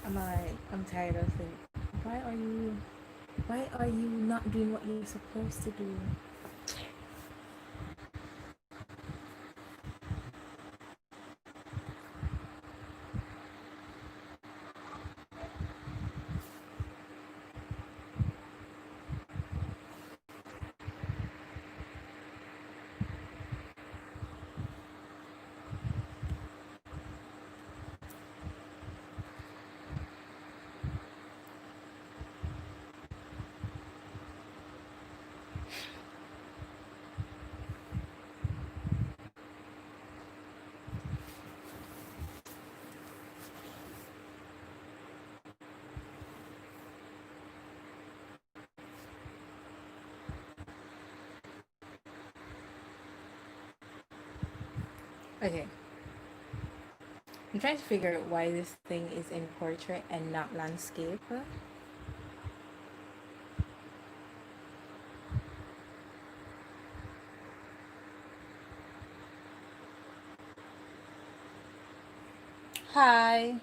I'm tired of it. Why are you why are you not doing what you're supposed to do? Okay. I'm trying to figure out why this thing is in portrait and not landscape. Hi.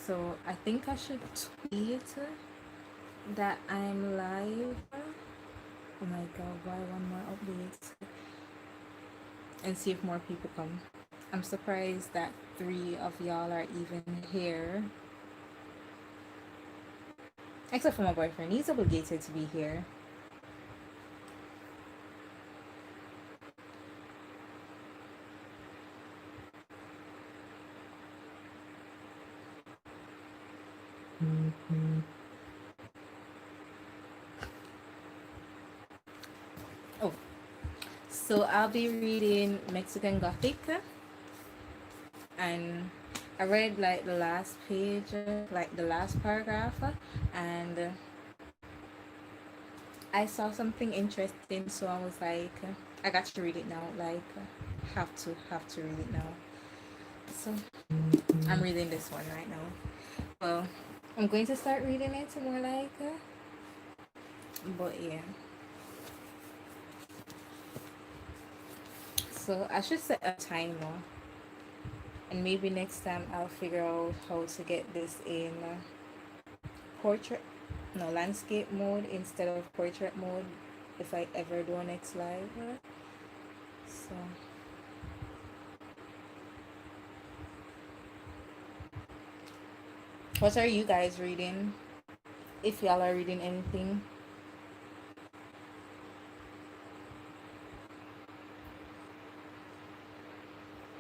So I think I should tweet that I'm live. Oh my god, why one more update? And see if more people come. I'm surprised that 3 of y'all are even here. Except for my boyfriend. He's obligated to be here. Oh, so I'll be reading Mexican Gothic, and I read like the last page, like the last paragraph, and I saw something interesting, so I was like, I got to read it now. Like, have to read it now. So I'm reading this one right now. Well, I'm going to start reading it more like, but yeah. So I should set a timer, and maybe next time I'll figure out how to get this in portrait, no, landscape mode instead of portrait mode if I ever do a next live. So what are you guys reading? If y'all are reading anything.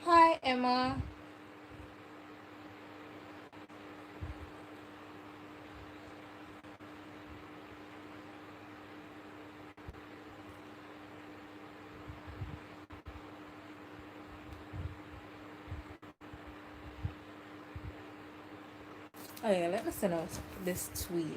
Hi Emma. Oh yeah, let me send out this tweet.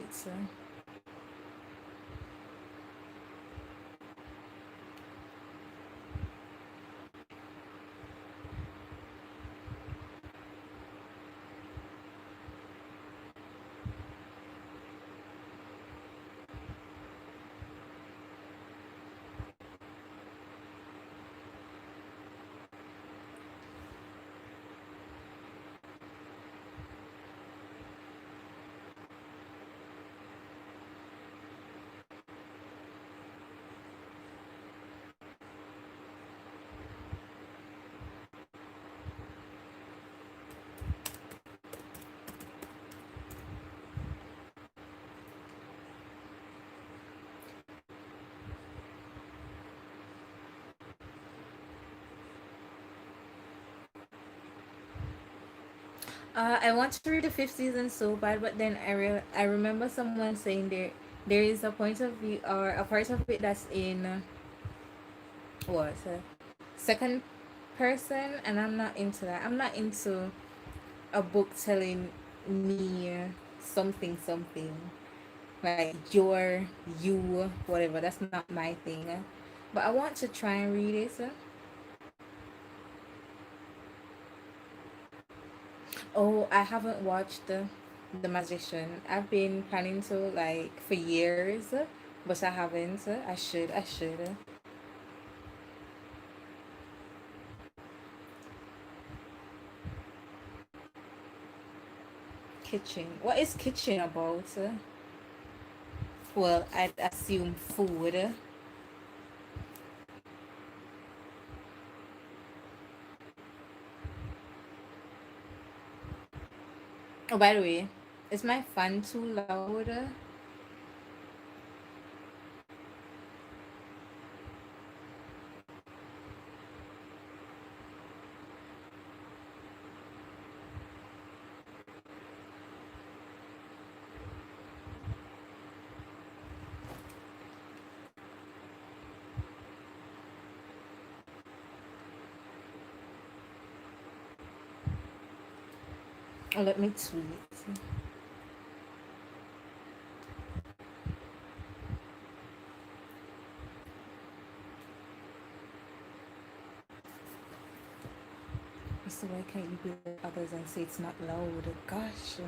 I want to read the fifth season so bad, but then I remember someone saying there is a point of view or a part of it that's in what second person, and I'm not into that. I'm not into a book telling me something something. Like your, you, whatever. That's not my thing. But I want to try and read it. Oh, I haven't watched The Magician. I've been planning to like for years, but I haven't. I should. I should. Kitchen. What is kitchen about? Well, I'd assume food. Oh, by the way, is my fan too loud? Oh, let me tweet. So why can't you be like others and say it's not loud? Gosh.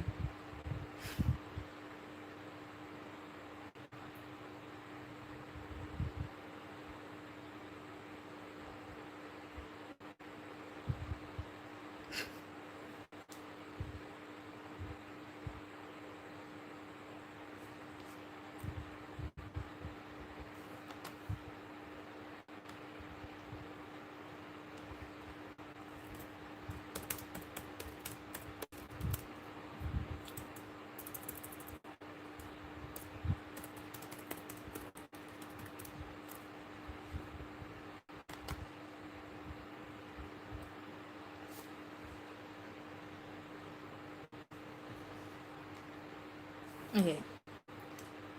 Okay.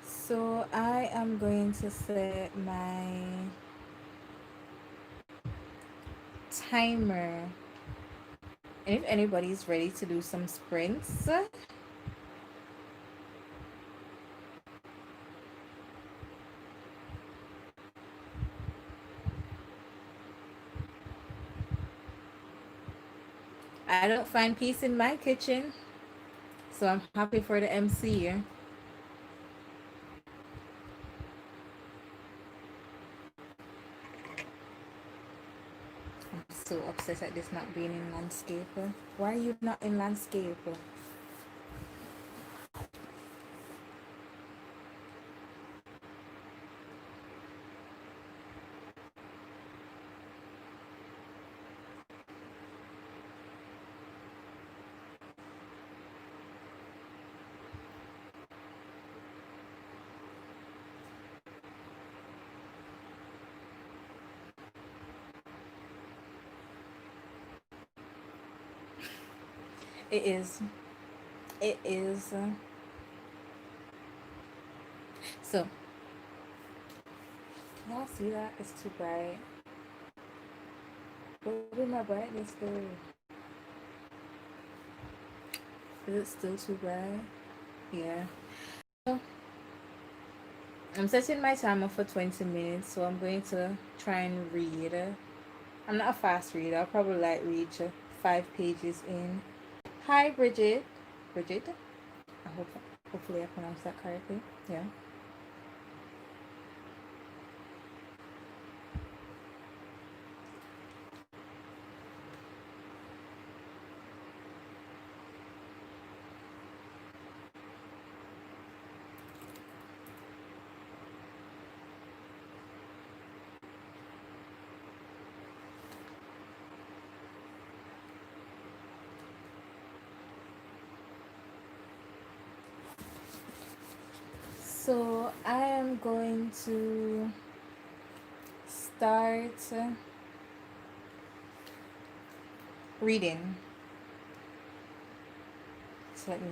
So I am going to set my timer. And if anybody's ready to do some sprints, I don't find peace in my kitchen. So I'm happy for the MC. I'm so upset at this not being in landscape. Why are you not in landscape? It is. It is. So, y'all see that? It's too bright. What did my brightness do? Is it still too bright? Yeah. So, I'm setting my timer for 20 minutes, so I'm going to try and read. I'm not a fast reader. I'll probably like reach 5 pages in. Hi, Bridget. Bridget? I hope, hopefully I pronounced that correctly. Yeah. So I am going to start reading. So let me.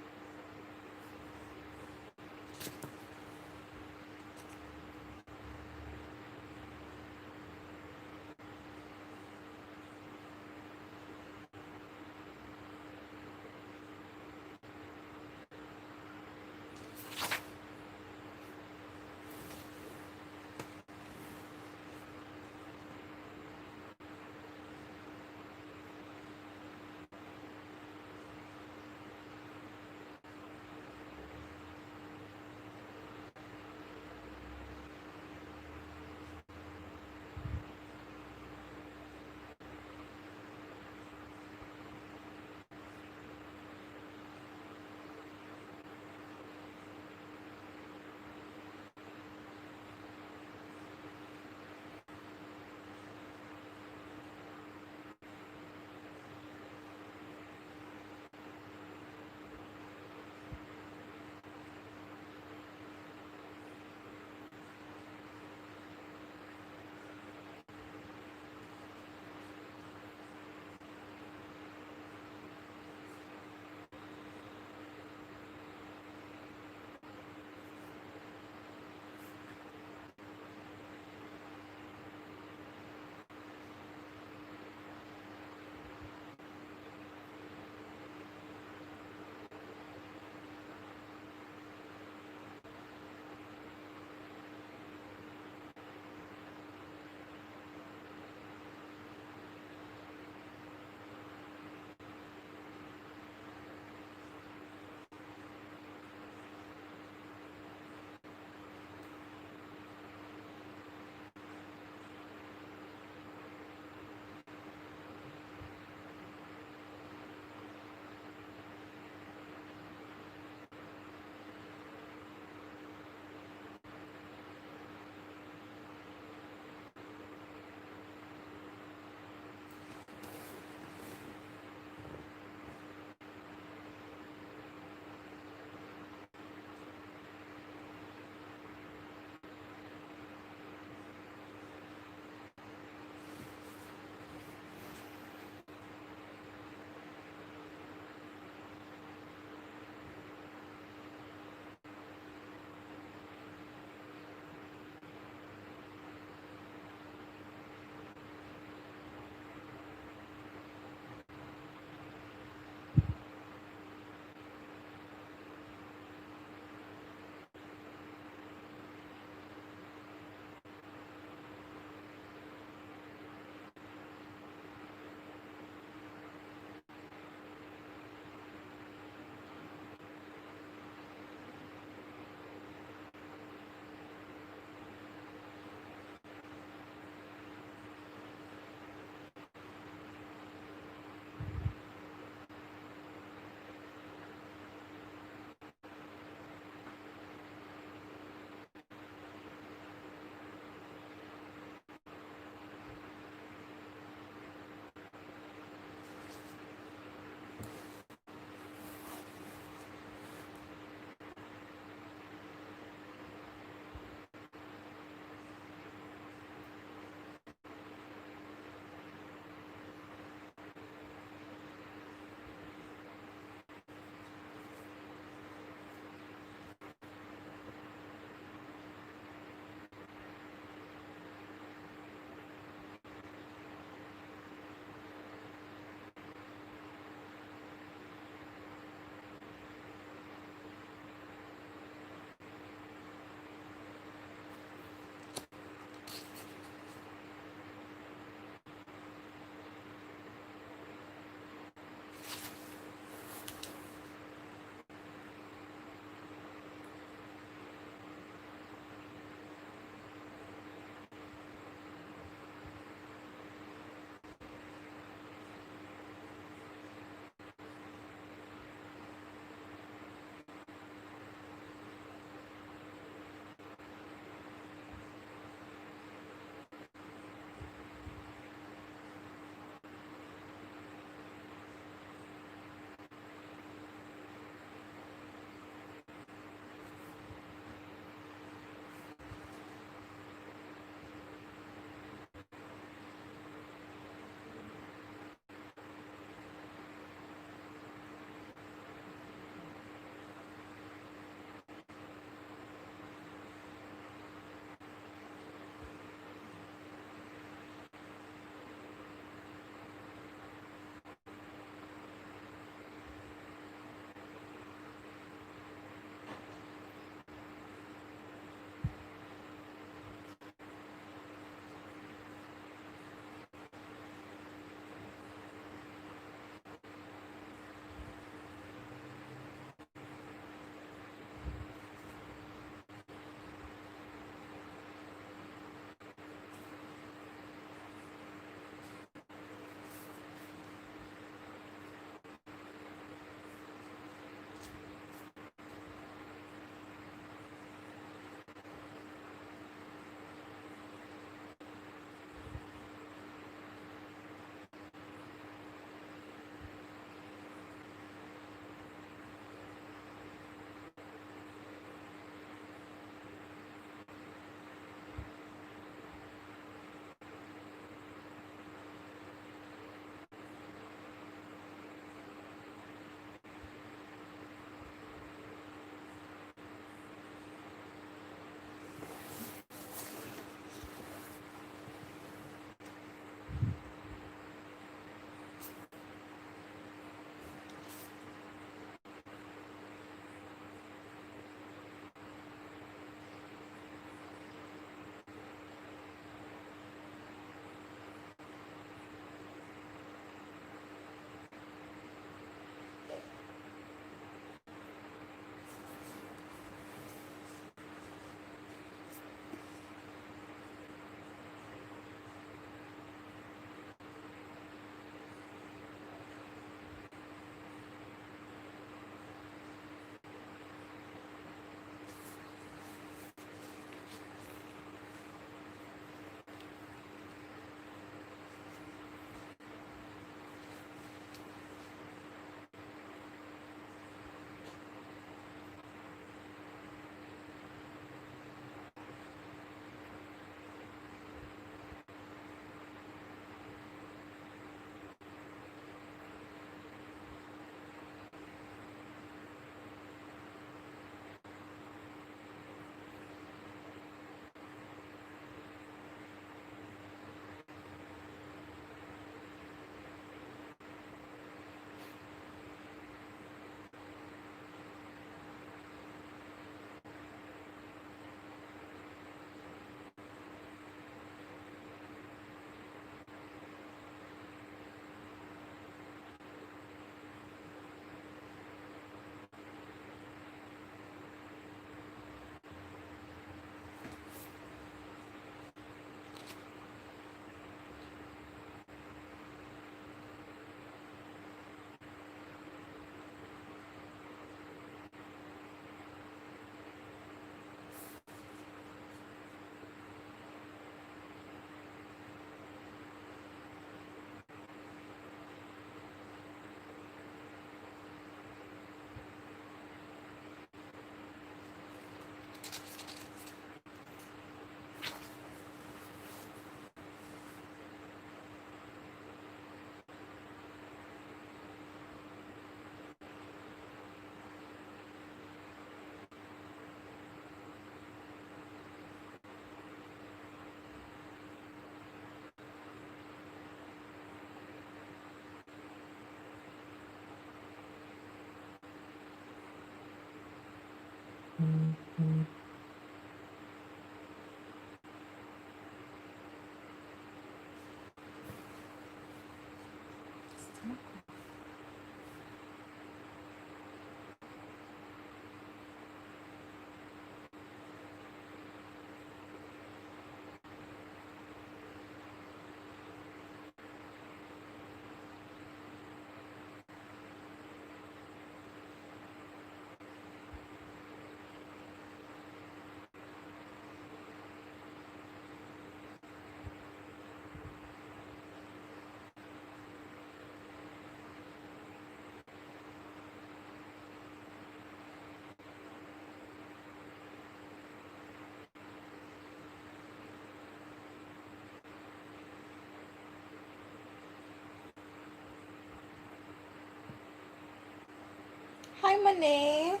Hi, Monet.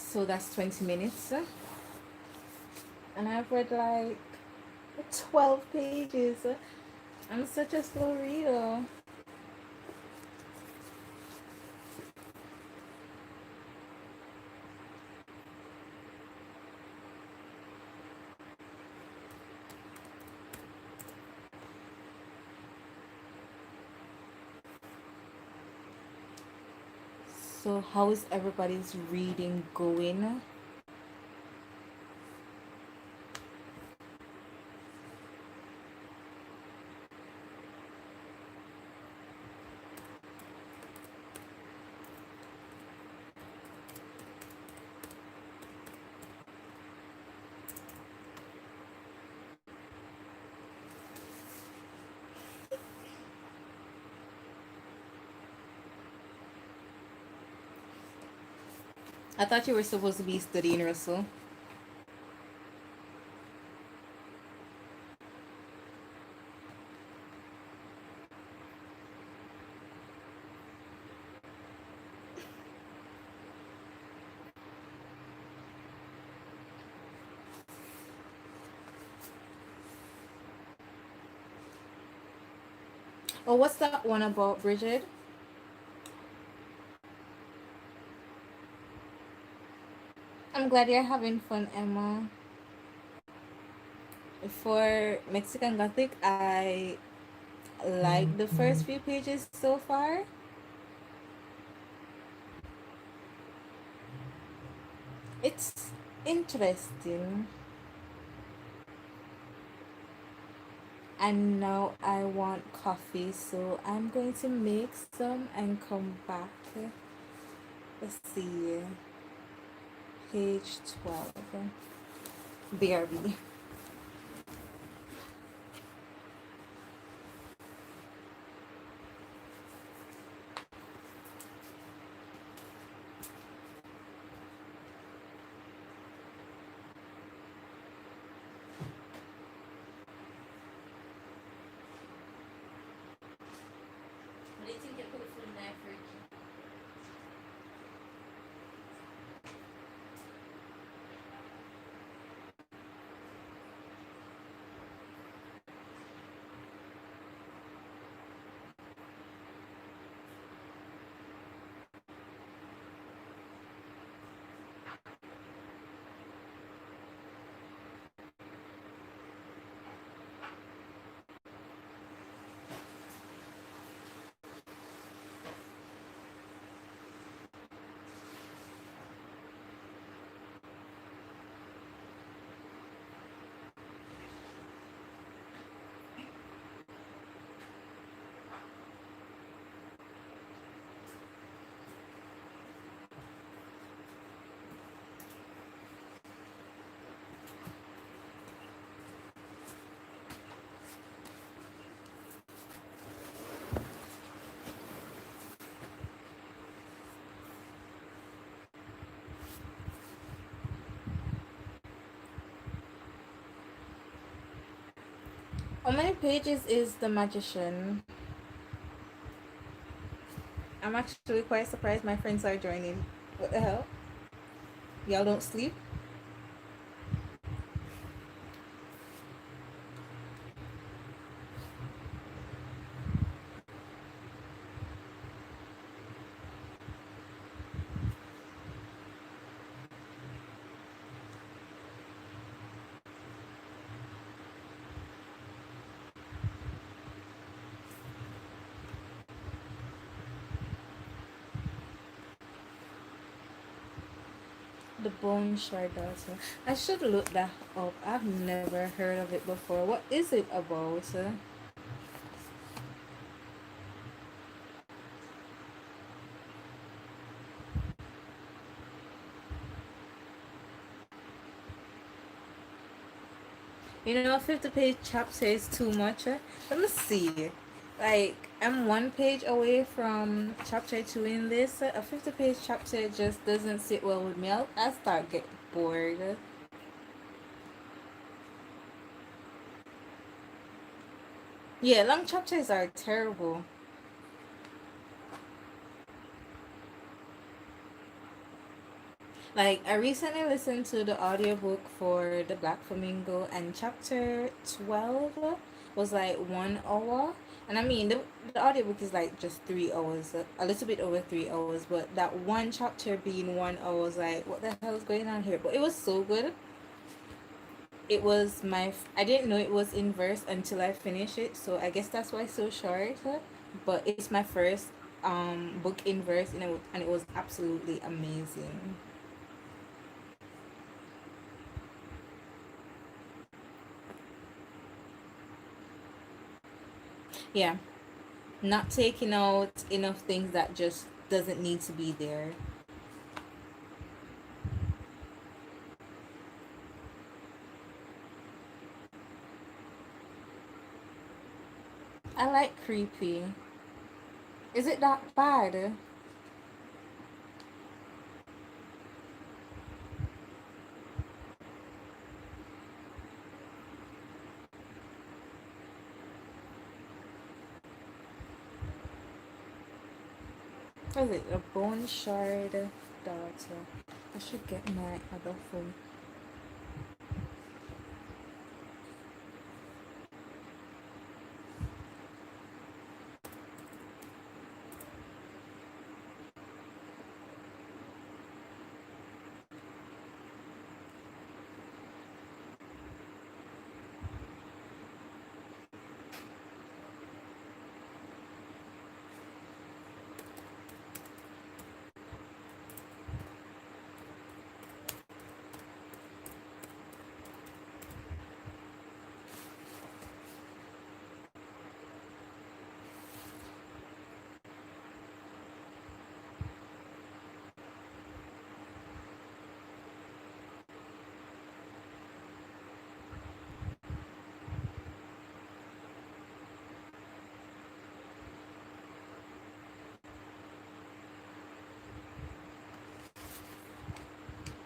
So that's 20 minutes. And I've read like 12 pages. I'm such a slow reader. So how is everybody's reading going? I thought you were supposed to be studying, Russell. Oh, what's that one about, Bridget? I'm glad you're having fun, Emma. For Mexican Gothic, I like the first few pages so far. It's interesting. And now I want coffee, so I'm going to make some and come back. Let's see. Page 12. BRB. What do you think I put food in my fridge? How many pages is The Magician? I'm actually quite surprised my friends are joining. What the hell? Y'all don't sleep? The Bone Shard also. I should look that up. I've never heard of it before. What is it about? You know, a 50-page chapter is too much. Let me see. Like, I'm one page away from chapter 2 in this. A 50-page chapter just doesn't sit well with me. I start getting bored. Yeah, long chapters are terrible. Like I recently listened to the audiobook for The Black Flamingo, and chapter 12 was like 1 hour. And I mean the audiobook is like just 3 hours, a little bit over 3 hours, but that one chapter being 1 hour was like, what the hell is going on here? But it was so good. It was I didn't know it was in verse until I finished it, so I guess that's why it's so short. But it's my first book in verse, and it was absolutely amazing. Yeah, not taking out enough things that just doesn't need to be there. I like creepy. Is it that bad? What is it? A bone shard daughter. I should get my other phone.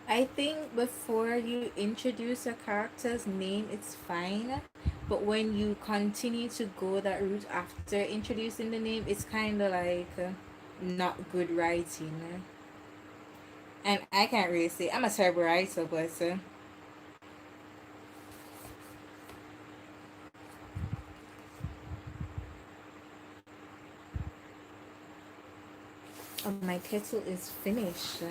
I think before you introduce a character's name, it's fine. But when you continue to go that route after introducing the name, it's kind of like not good writing. And I can't really say I'm a terrible writer, but my kettle is finished.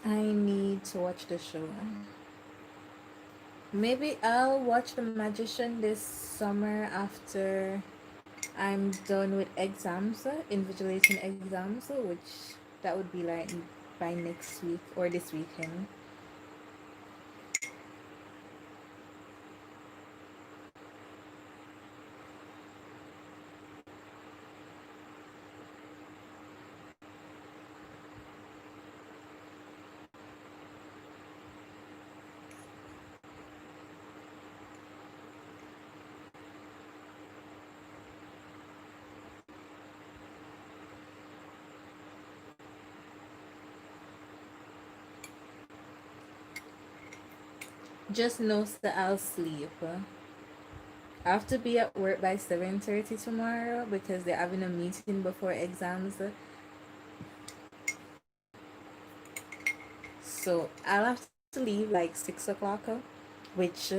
I need to watch the show. Maybe I'll watch The Magician this summer after I'm done with exams, invigilating exams, which that would be like by next week or this weekend. Just knows that I'll sleep. I have to be at work by 7:30 tomorrow because they're having a meeting before exams. So I'll have to leave like 6 o'clock, which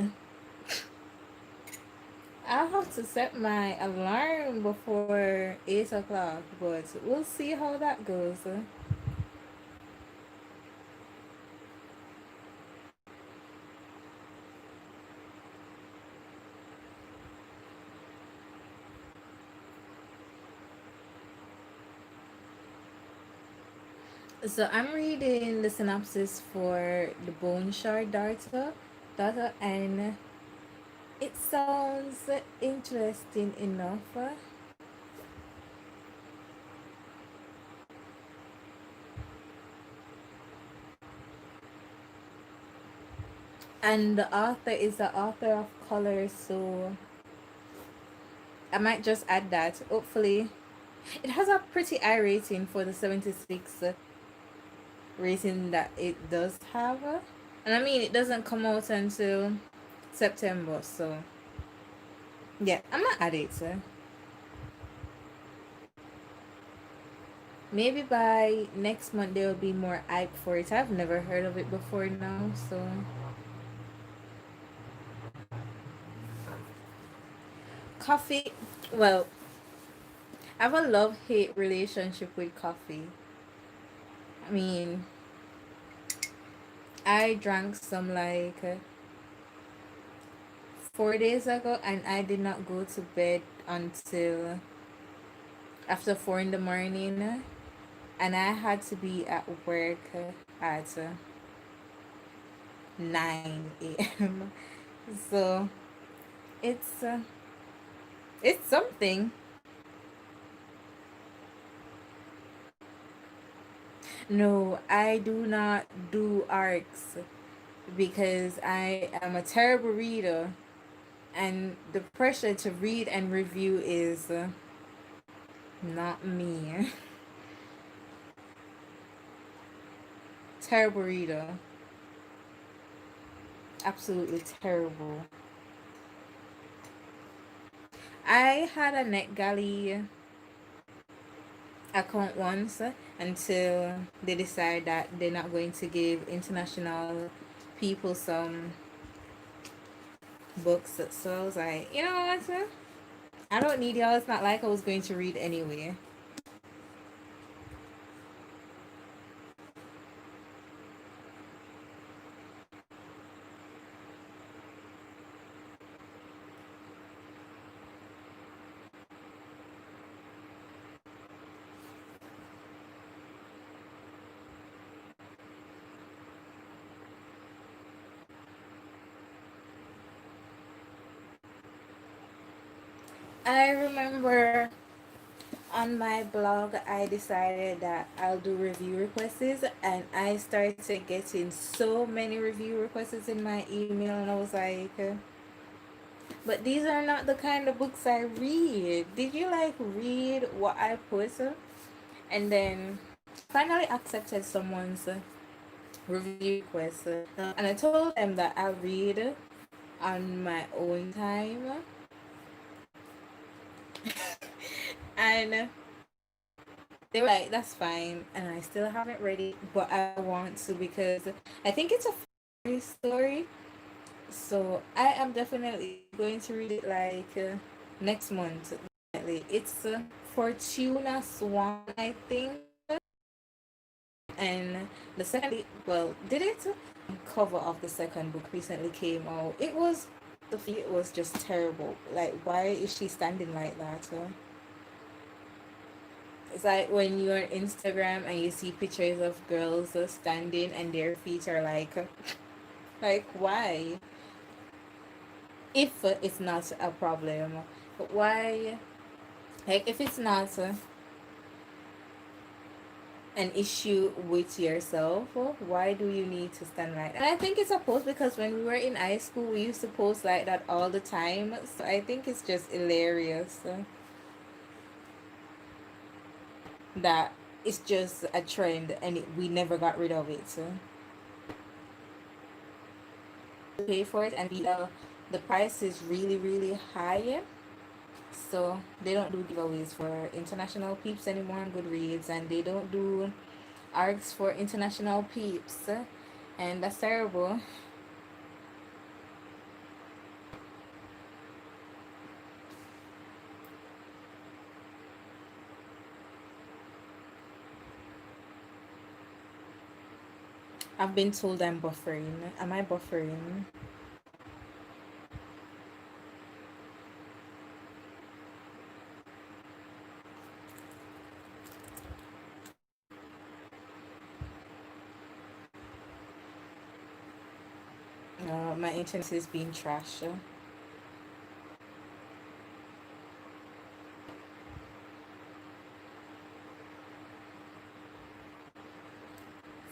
I'll have to set my alarm before 8 o'clock, but we'll see how that goes. So I'm reading the synopsis for the Bone Shard Data, and it sounds interesting enough. And the author is the author of Color, so I might just add that. Hopefully, it has a pretty high rating for the 76 rating that it does have. And I mean, it doesn't come out until September, so yeah, I'm gonna add it. Maybe by next month there will be more hype for it. I've never heard of it before now, so coffee. Well, I have a love-hate relationship with coffee. I mean, I drank some like 4 days ago, and I did not go to bed until after 4 in the morning, and I had to be at work at 9 a.m. So it's uh, it's something. No, I do not do arcs because I am a terrible reader, and the pressure to read and review is not me. Terrible reader. Absolutely terrible. I had a NetGalley account once until they decide that they're not going to give international people some books. So I was like, you know what? I don't need y'all. It's not like I was going to read anyway. I remember on my blog, I decided that I'll do review requests, and I started getting so many review requests in my email, and I was like, but these are not the kind of books I read. Did you like read what I put? And then finally accepted someone's review request, and I told them that I'll read on my own time, and they were like, that's fine. And I still haven't read it, but I want to because I think it's a funny story. So I am definitely going to read it like next month. Definitely. It's Fortuna Swan, I think. And the second, well, did it? Cover of the second book recently came out. It was, the feet was just terrible. Like, why is she standing like that? It's like when you're on Instagram and you see pictures of girls standing and their feet are like why? If it's not a problem, but why? Like if it's not an issue with yourself, why do you need to stand like that? And I think it's a post because when we were in high school, we used to post like that all the time. So I think it's just hilarious that it's just a trend and we never got rid of it. So pay for it and the price is really really high, so they don't do giveaways for international peeps anymore on Goodreads, and they don't do arcs for international peeps, and that's terrible. I've been told I'm buffering. Am I buffering? My internet is being trash.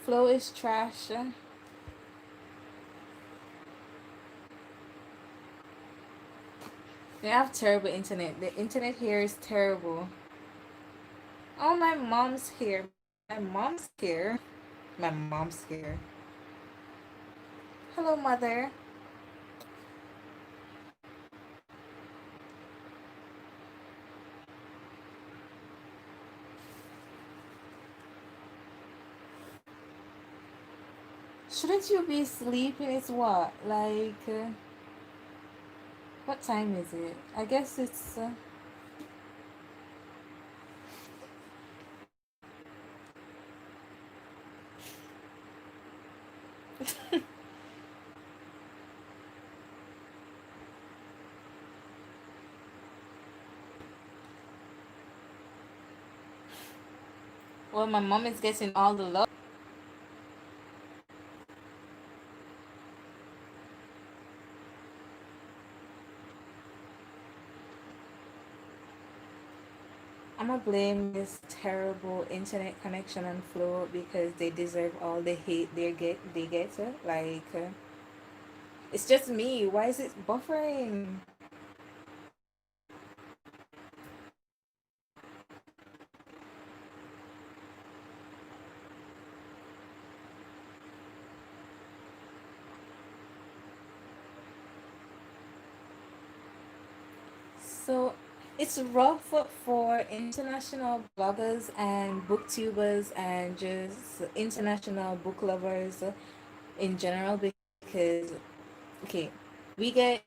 Flow is trash. They have terrible internet. The internet here is terrible. Oh, my mom's here. My mom's here. My mom's here. Hello, mother. Shouldn't you be sleeping? It's what? Like, what time is it? I guess it's. Well, my mom is getting all the love. I'm gonna blame this terrible internet connection on Flow because they deserve all the hate they get. Like, it's just me. Why is it buffering? So it's rough for international bloggers and booktubers and just international book lovers in general because okay, we get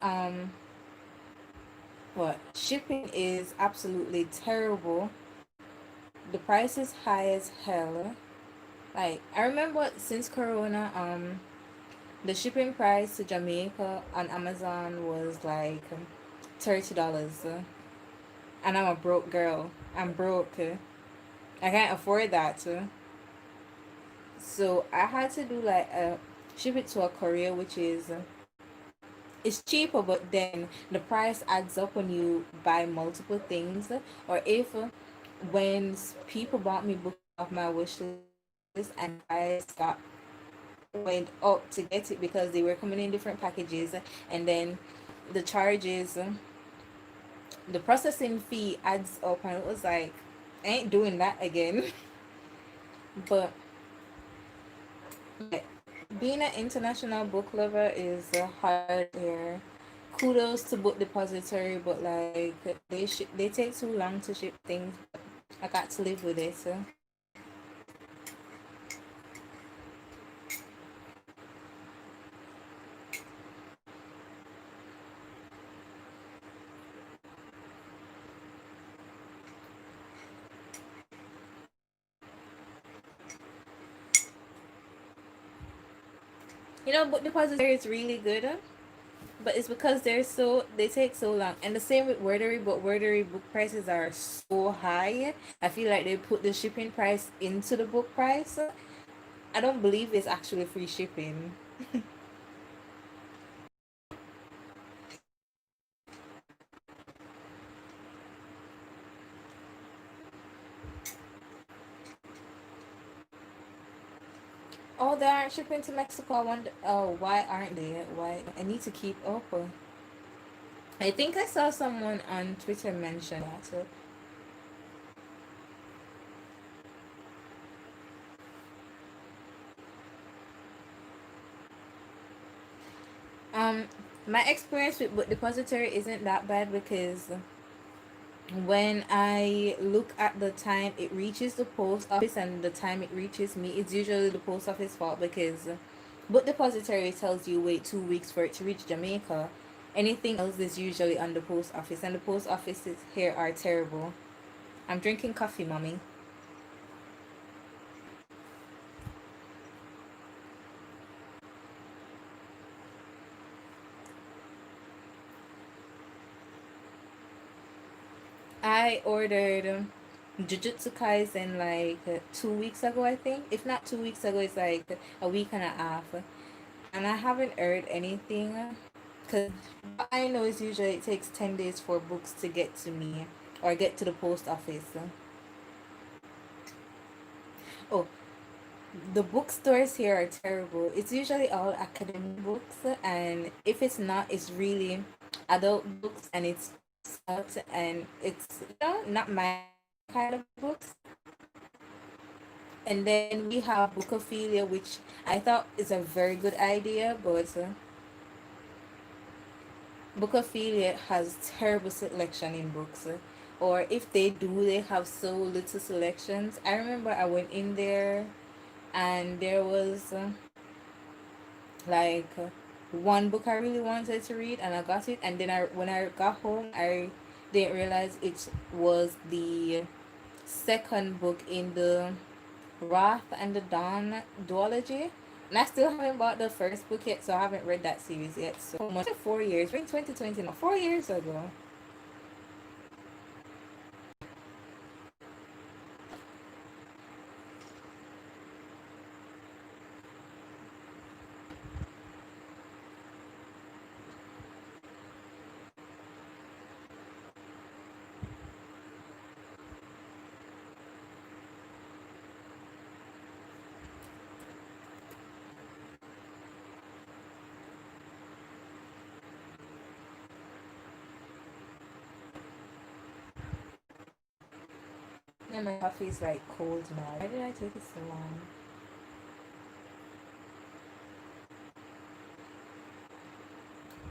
what shipping is absolutely terrible. The price is high as hell. Like I remember since Corona, the shipping price to Jamaica on Amazon was like $30, and I'm a broke girl. I'm broke. I can't afford that. So I had to do like a ship it to a courier, which is it's cheaper, but then the price adds up when you buy multiple things. Or if when people bought me books off my wish list and I got went up to get it because they were coming in different packages, and then the charges, the processing fee adds up, and it was like I ain't doing that again. But like, being an international book lover is hard here. Kudos to Book Depository, but like they take too long to ship things. I got to live with it. So You know, book depository is really good, but it's because they take so long. And the same with Wordery, but Wordery book prices are so high. I feel like they put the shipping price into the book price. I don't believe it's actually free shipping. Oh, they aren't shipping to Mexico. I wonder. Oh, why aren't they? Why? I need to keep up. I think I saw someone on Twitter mention that. So, um, my experience with book depository isn't that bad because when I look at the time it reaches the post office and the time it reaches me, it's usually the post office fault because book depository tells you wait 2 weeks for it to reach Jamaica. Anything else is usually on the post office, and the post offices here are terrible. I'm drinking coffee, mommy. I ordered Jujutsu Kaisen like 2 weeks ago, I think. If not 2 weeks ago, it's like a week and a half. And I haven't heard anything. Because I know is usually it takes 10 days for books to get to me or get to the post office. Oh, the bookstores here are terrible. It's usually all academic books, and if it's not, it's really adult books, and it's out and it's not my kind of books. And then we have Bookophilia, which I thought is a very good idea, but Bookophilia has terrible selection in books. Or if they do, they have so little selections. I remember I went in there and there was like one book I really wanted to read and I got it, and then when I got home I didn't realize it was the second book in the Wrath and the Dawn duology. And I still haven't bought the first book yet, so I haven't read that series yet. So much 4 years. We're in 2020 now. 4 years ago. And my coffee is like cold now. Why did I take it so long?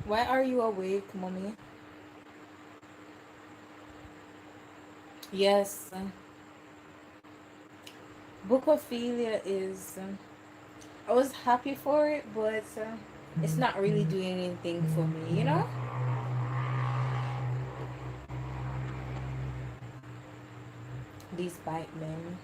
Why are you awake, mommy? Yes. Bookophilia is. I was happy for it, but it's not really doing anything for me, you know? These bite men.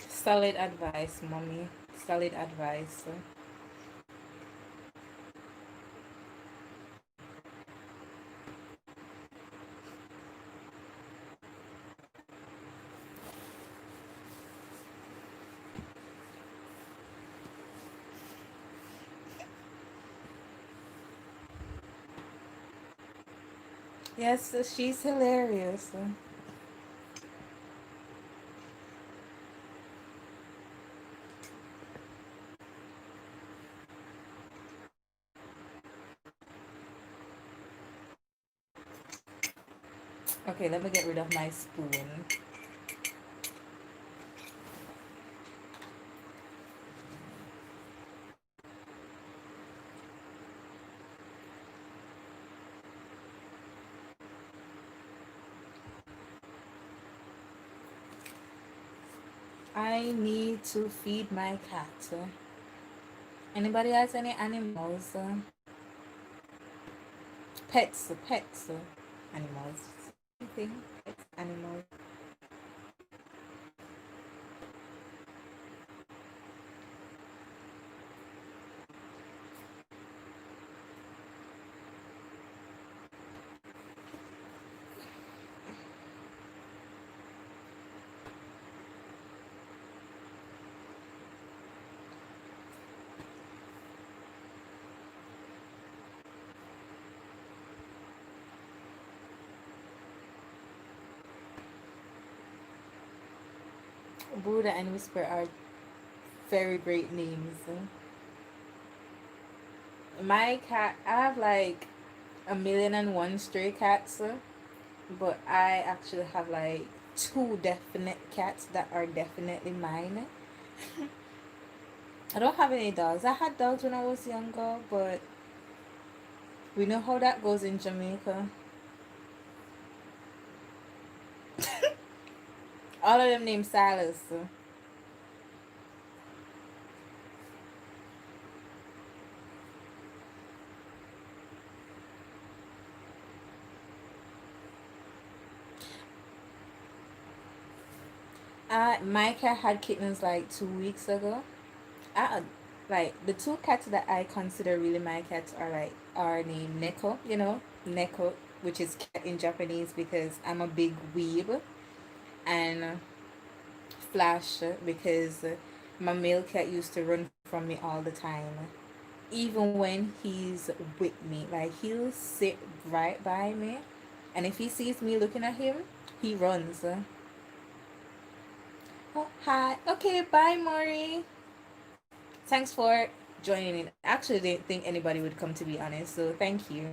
Solid advice, mommy. Solid advice. Yes, she's hilarious. Okay, let me get rid of my spoon. I need to feed my cat. Anybody has any animals? Pets, animals. Anything? Pets, animals. Buddha and Whisper are very great names. My cat, I have like a million and one stray cats, but I actually have like two definite cats that are definitely mine. I don't have any dogs. I had dogs when I was younger, but we know how that goes in Jamaica. All of them named Silas. My cat had kittens like 2 weeks ago. I like the two cats that I consider really my cats are named Neko, Neko, which is cat in Japanese because I'm a big weeb, and Flash because my male cat used to run from me all the time. Even when he's with me, like he'll sit right by me, and if he sees me looking at him, he runs. Oh, hi. Okay, bye, Maury. Thanks for joining in. Actually, didn't think anybody would come, to be honest, so thank you.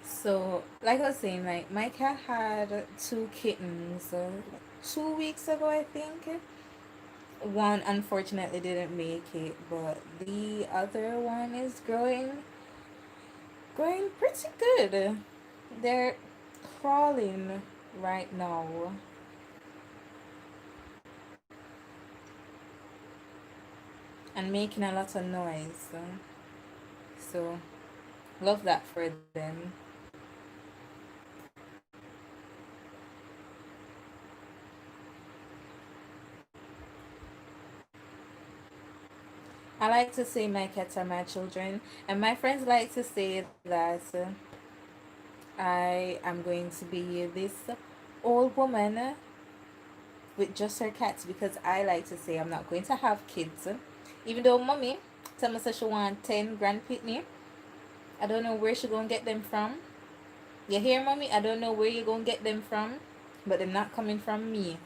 So, like I was saying, like my cat had two kittens 2 weeks ago, I think. One unfortunately didn't make it, but the other one is growing pretty good. They're crawling right now and making a lot of noise. So, love that for them. I like to say my cats are my children, and my friends like to say that I am going to be this old woman with just her cats because I like to say I'm not going to have kids. Even though mommy tell me say she want 10 grand pitney, I don't know where she gonna get them from. You hear, mommy? I don't know where you gonna get them from, but they're not coming from me.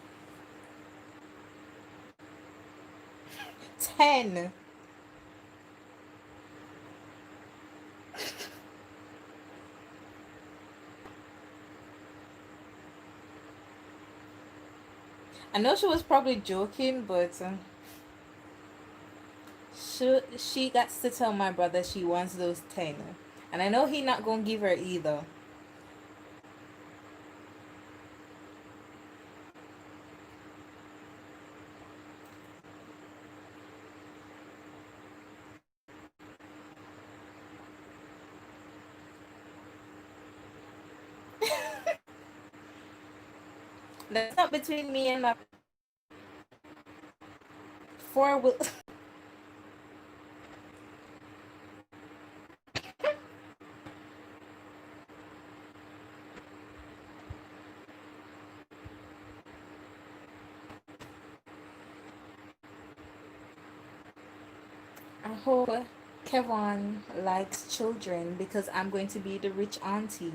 10. I know she was probably joking, but she got to tell my brother she wants those 10, and I know he not gonna give her either. That's not between me and my four will. I hope Kevin likes children because I'm going to be the rich auntie.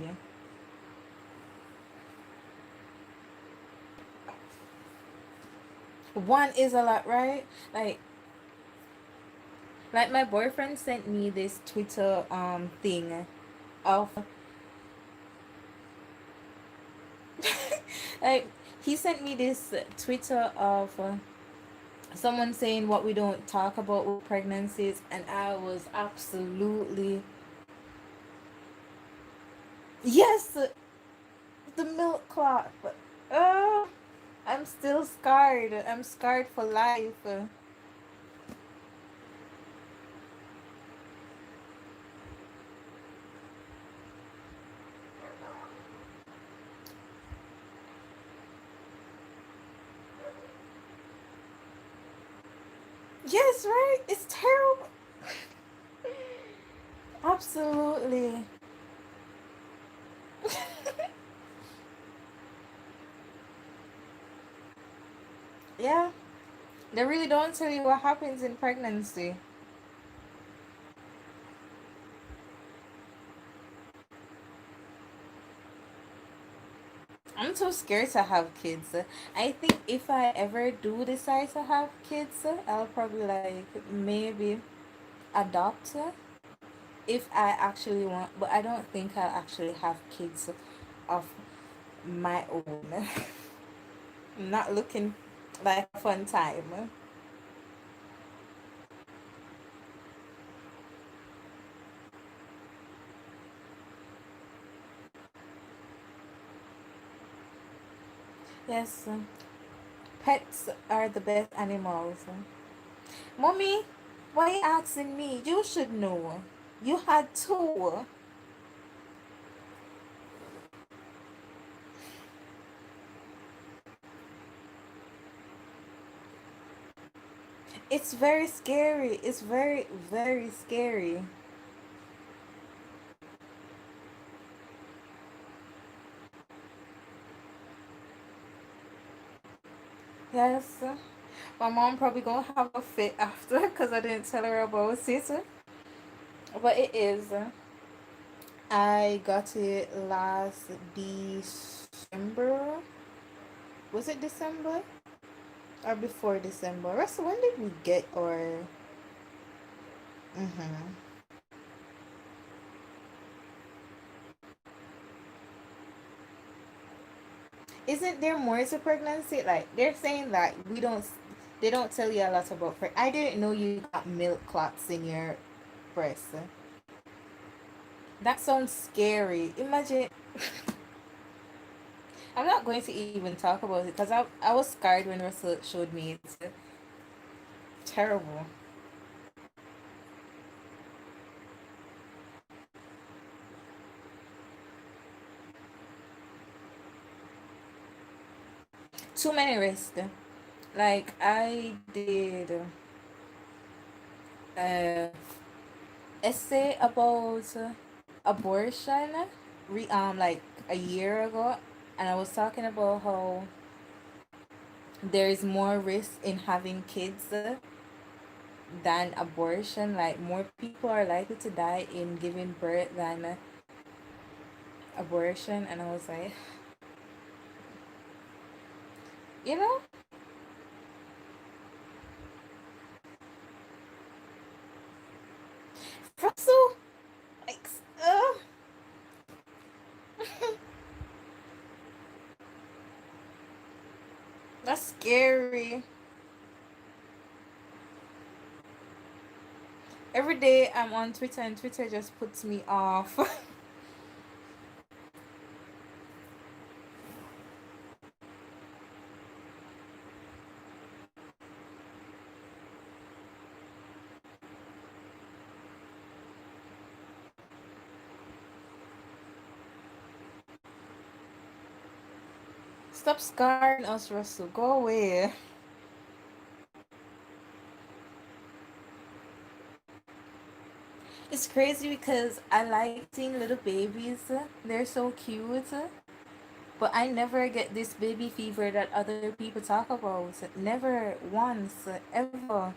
One is a lot, right? Like my boyfriend sent me this Twitter thing of like He sent me this Twitter of someone saying what we don't talk about with pregnancies, and I was absolutely, yes, the milk clot. Uh, I'm still scarred. I'm scarred for life. Yes, right? It's terrible. Absolutely. Yeah. They really don't tell you what happens in pregnancy. I'm too scared to have kids. I think if I ever do decide to have kids, I'll probably like maybe adopt if I actually want, but I don't think I'll actually have kids of my own. I'm not looking like a fun time. Yes, pets are the best animals. Mommy, why you asking me? You should know. You had two. It's very scary. It's very, very scary. Yes. My mom probably gonna have a fit after because I didn't tell her about it. But it is. I got it last December. Was it December? Or before December? Russell, when did we get our... Mm-hmm. Isn't there more to pregnancy? Like, they're saying that we don't... They don't tell you a lot about... I didn't know you got milk clots in your breast. That sounds scary. Imagine... I'm not going to even talk about it because I was scarred when Russell showed me. It's terrible. Too many risks. Like I did a essay about abortion like a year ago, and I was talking about how there is more risk in having kids than abortion. Like more people are likely to die in giving birth than abortion, and I was like, you know, Russell, like, uh, that's scary. Every day I'm on Twitter and Twitter just puts me off. Stop scarring us, Russell. Go away. It's crazy because I like seeing little babies. They're so cute. But I never get this baby fever that other people talk about. Never once, ever.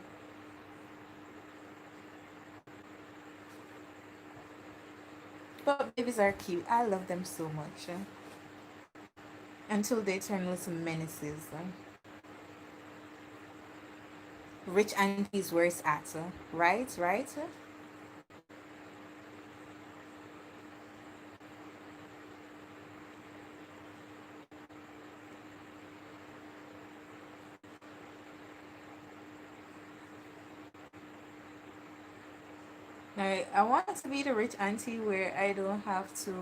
But babies are cute. I love them so much. Until they turn into menaces. Rich aunties worse at. Right? Right? Like, I want to be the rich auntie where I don't have to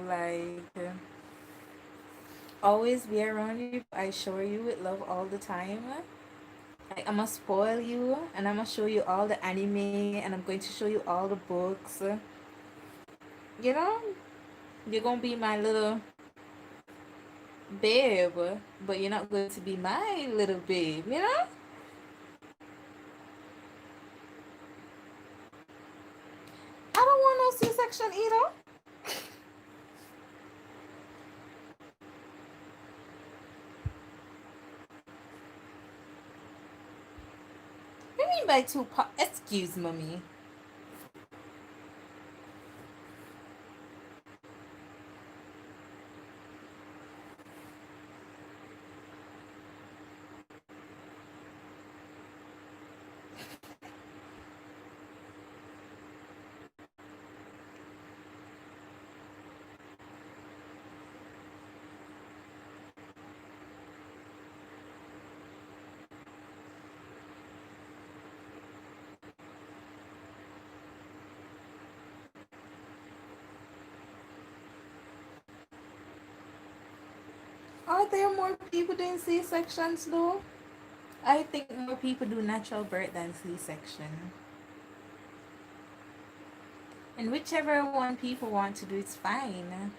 always be around you. I shower you with love all the time. Like, I'm gonna spoil you and I'm gonna show you all the anime and I'm going to show you all the books. You know, you're gonna be my little babe, but you're not going to be my little babe. You know, I don't want no C-section either. What do you mean by two? Excuse mommy. Are there more people doing C-sections though? I think more people do natural birth than C-section. And whichever one people want to do, it's fine.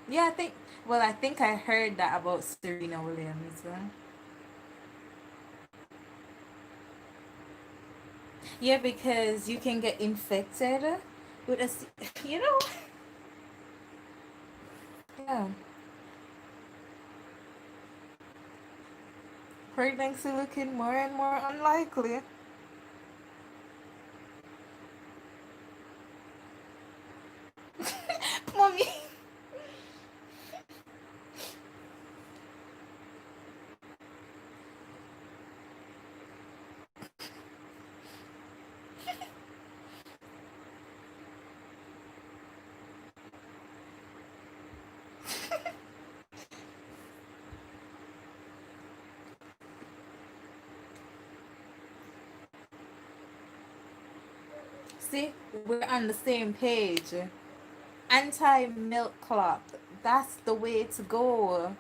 Yeah, I think I heard that about Serena Williams. Yeah, because you can get infected with you know, yeah. Pregnancy looking more and more unlikely. Mommy. See, we're on the same page. Anti milk clot. That's the way to go.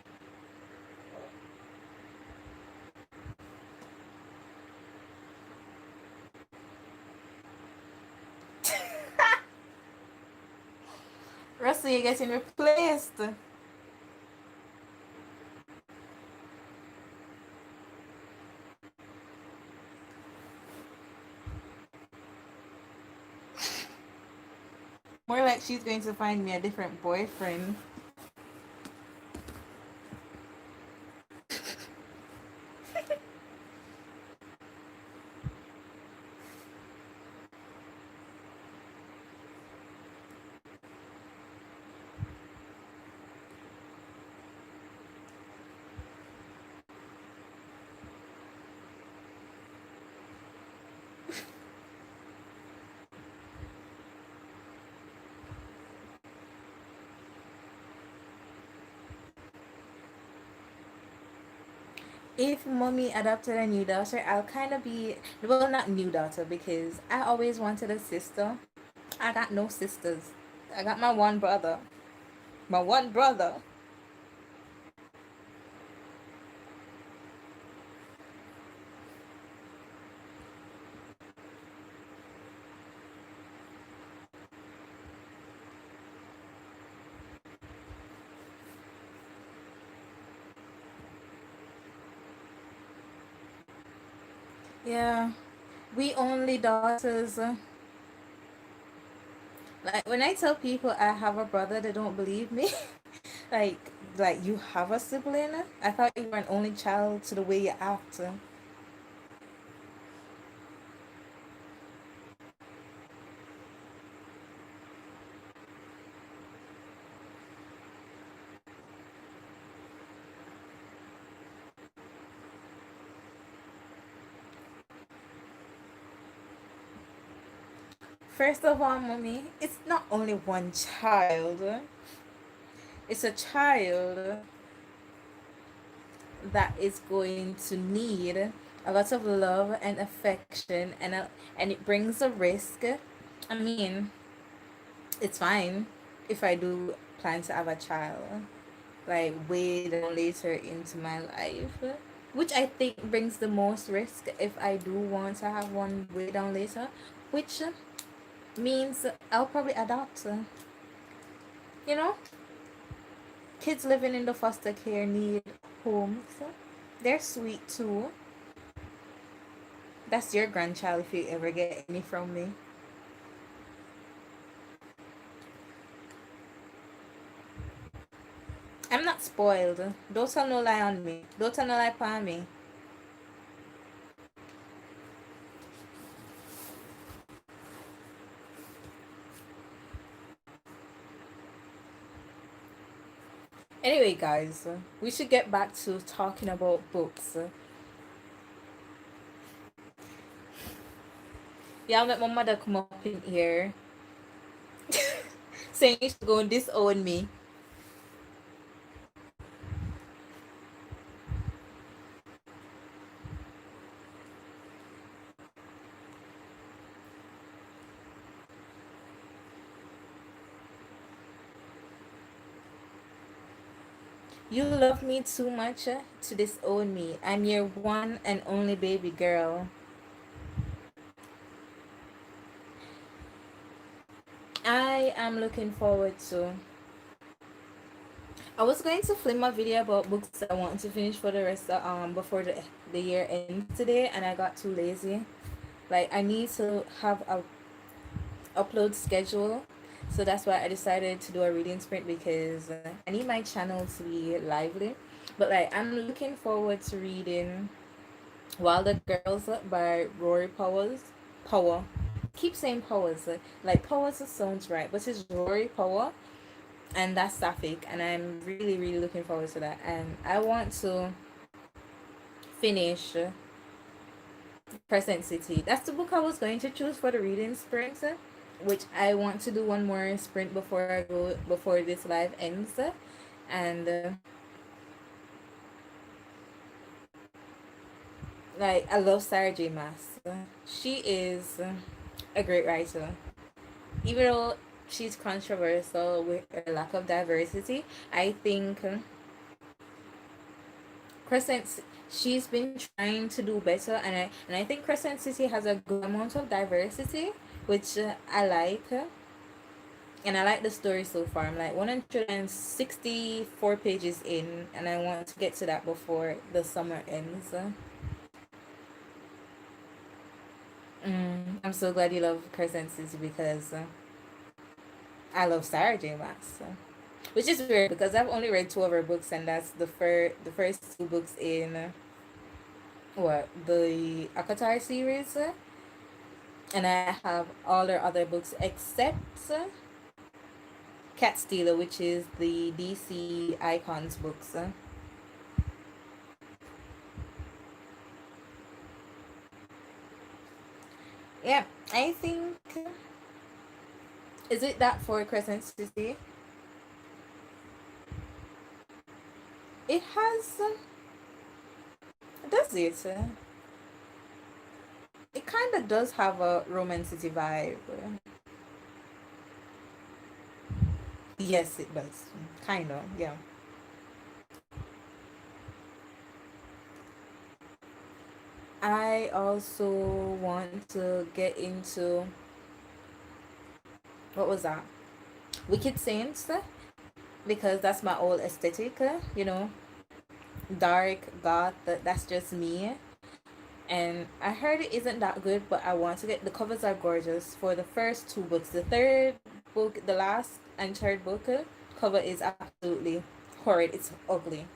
Russell, you're getting replaced. More like she's going to find me a different boyfriend. If mommy adopted a new daughter, I'll kind of be, well, not new daughter, because I always wanted a sister. I got no sisters. I got my one brother. My one brother. Yeah, we only daughters. Like when I tell people I have a brother, they don't believe me. like, like you have a sibling. I thought you were an only child to the way you act. First of all, mommy, it's not only one child. It's a child that is going to need a lot of love and affection, and it brings a risk. I mean, it's fine if I do plan to have a child, like way down later into my life, which I think brings the most risk if I do want to have one way down later, which means I'll probably adopt. You know, kids living in the foster care need homes. They're sweet too. That's your grandchild if you ever get any from me. I'm not spoiled. Don't tell no lie on me. Don't tell no lie upon me. Anyway, guys, we should get back to talking about books. Yeah, I'll let my mother come up in here saying she's going to disown me. You love me too much to disown me. I'm your one and only baby girl. I am looking forward to. I was going to film a video about books I want to finish for the rest of, before the year ends today, and I got too lazy. Like, I need to have a upload schedule, so that's why I decided to do a reading sprint, because I need my channel to be lively. But like, I'm looking forward to reading Wilder Girls by Rory Powers. Power. Keep saying Powers. Like Powers sounds right, but it's Rory Power, and that's Sapphic, and I'm really really looking forward to that. And I want to finish Crescent City. That's the book I was going to choose for the reading sprint, which I want to do one more sprint before I go, before this live ends. And like, I love Sarah J Maas. She is a great writer, even though she's controversial with her lack of diversity. I think Crescent, she's been trying to do better, and I think Crescent City has a good amount of diversity, which I like. And I like the story so far. I'm like 164 pages in, and I want to get to that before the summer ends. I'm so glad you love Crescent City, because I love Sarah J Maas. Which is weird because I've only read two of her books, and that's the first two books in what, the Akatar series, and I have all her other books except Cat Stealer, which is the DC Icons books. Yeah, I think, is it that for Crescent City? It has, does it? It kind of does have a romantic vibe. Yes, it does. Kind of, yeah. I also want to get into, what was that? Wicked Saints, because that's my old aesthetic, dark, goth, that's just me. And I heard it isn't that good, but I want to get, the covers are gorgeous for the first two books. The third book, the last and third book, cover is absolutely horrid. It's ugly.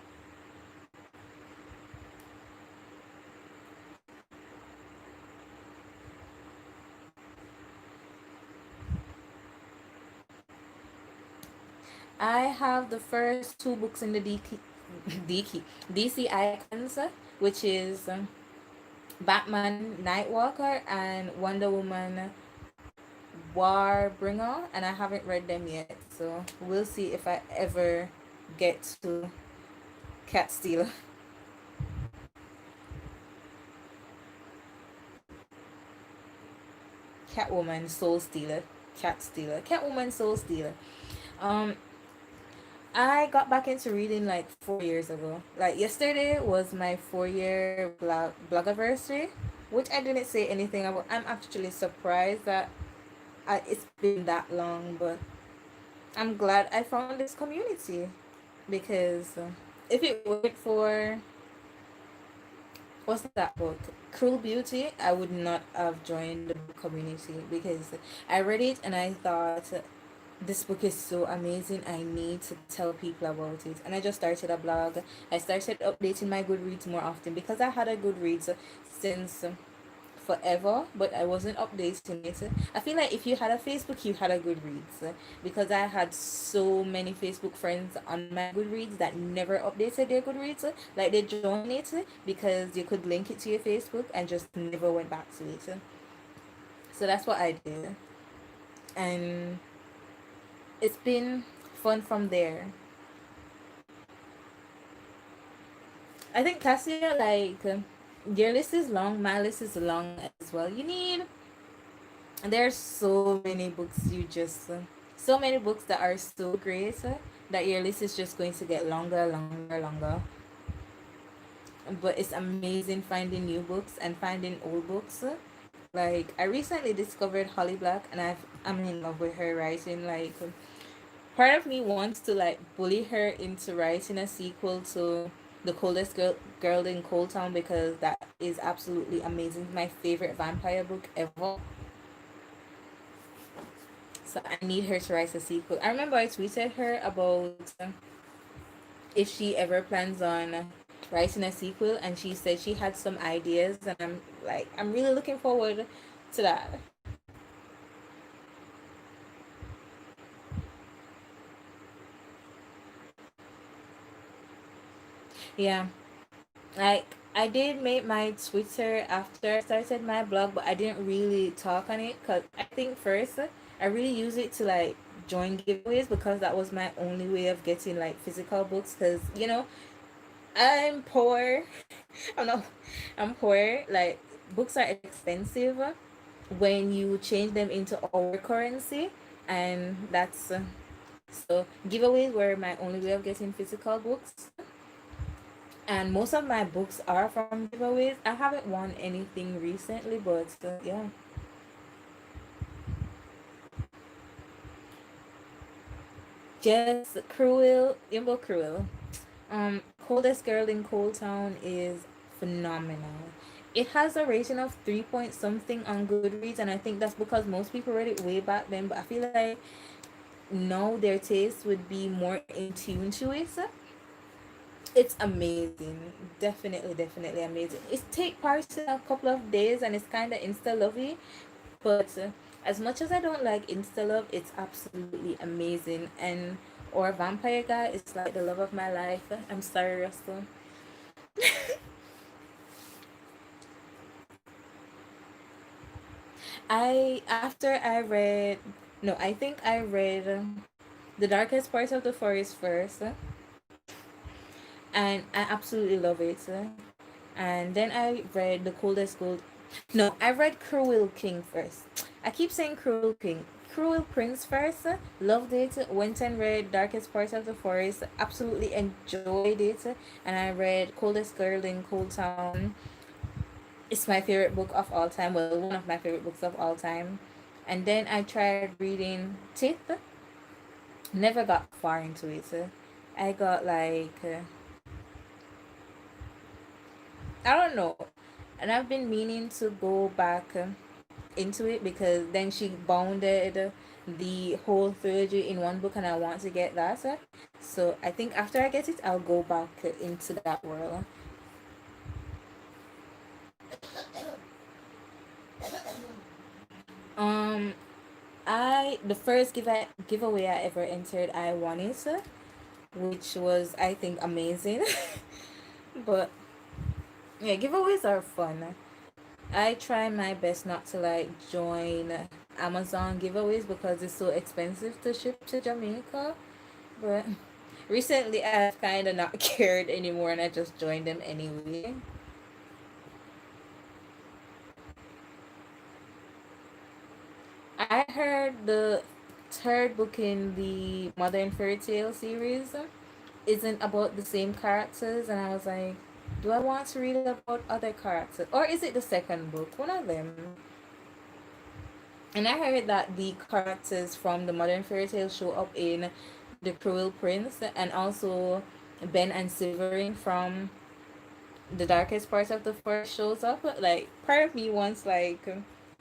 I have the first two books in the DC Icons, which is Batman Nightwalker and Wonder Woman Warbringer, and I haven't read them yet. So we'll see if I ever get to Cat Stealer. Catwoman, Soul Stealer, Cat Stealer, Catwoman, Soul Stealer. Um, I got back into reading like 4 years ago. Like yesterday was my 4 year blogiversary, which I didn't say anything about. I'm actually surprised that it's been that long, but I'm glad I found this community because if it weren't for what's that book, Cruel Beauty, I would not have joined the book community because I read it and I thought this book is so amazing. I need to tell people about it. And I just started a blog. I started updating my Goodreads more often because I had a Goodreads since forever, but I wasn't updating it. I feel like if you had a Facebook, you had a Goodreads because I had so many Facebook friends on my Goodreads that never updated their Goodreads. Like they joined it because you could link it to your Facebook and just never went back to it. So that's what I did. And it's been fun from there. I think Cassia, like, your list is long, my list is long as well. There's so many books so many books that are so great that your list is just going to get longer, longer, longer. But it's amazing finding new books and finding old books. Like, I recently discovered Holly Black and I'm in love with her writing. Like, part of me wants to like bully her into writing a sequel to The Coldest Girl in Cold Town because that is absolutely amazing. My favorite vampire book ever. So I need her to write a sequel. I remember I tweeted her about if she ever plans on writing a sequel, and she said she had some ideas, and I'm really looking forward to that. Yeah, like I did make my Twitter after I started my blog, but I didn't really talk on it because I think first I really use it to like join giveaways because that was my only way of getting like physical books because I'm poor. I'm not. I'm poor. Like books are expensive when you change them into our currency, and that's so giveaways were my only way of getting physical books. And most of my books are from giveaways. I haven't won anything recently, but yeah. Just Cruel, Imbo Cruel. Coldest Girl in Cold Town is phenomenal. It has a rating of 3 point something on Goodreads, and I think that's because most people read it way back then. But I feel like now their taste would be more in tune to it. It's amazing. Definitely, definitely amazing. It take parts in a couple of days and it's kind of insta lovey, but as much as I don't like insta love, it's absolutely amazing. And or Vampire Guy is like the love of my life. I'm sorry, Russell. I after I read no, I think I read The Darkest Part of the Forest first, and I absolutely love it. And then I read The Coldest Gold. No, I read Cruel King first. I keep saying Cruel King. Cruel Prince first. Loved it. Went and read Darkest Part of the Forest. Absolutely enjoyed it. And I read Coldest Girl in Cold Town. It's my favorite book of all time. Well, one of my favorite books of all time. And then I tried reading Tith. Never got far into it. I got like I don't know. And I've been meaning to go back into it because then she bounded the whole trilogy in one book and I want to get that. So I think after I get it, I'll go back into that world. Um, the first giveaway I ever entered, I won it, which was I think amazing. But yeah, giveaways are fun. I try my best not to like join Amazon giveaways because it's so expensive to ship to Jamaica. But recently I've kind of not cared anymore and I just joined them anyway. I heard the third book in the Modern Fairy Tale series isn't about the same characters, and I was like, do I want to read about other characters? Or is it the second book? One of them. And I heard that the characters from the Modern Fairy Tale show up in The Cruel Prince, and also Ben and Severin from The Darkest Part of the Forest shows up. Like, part of me wants, like,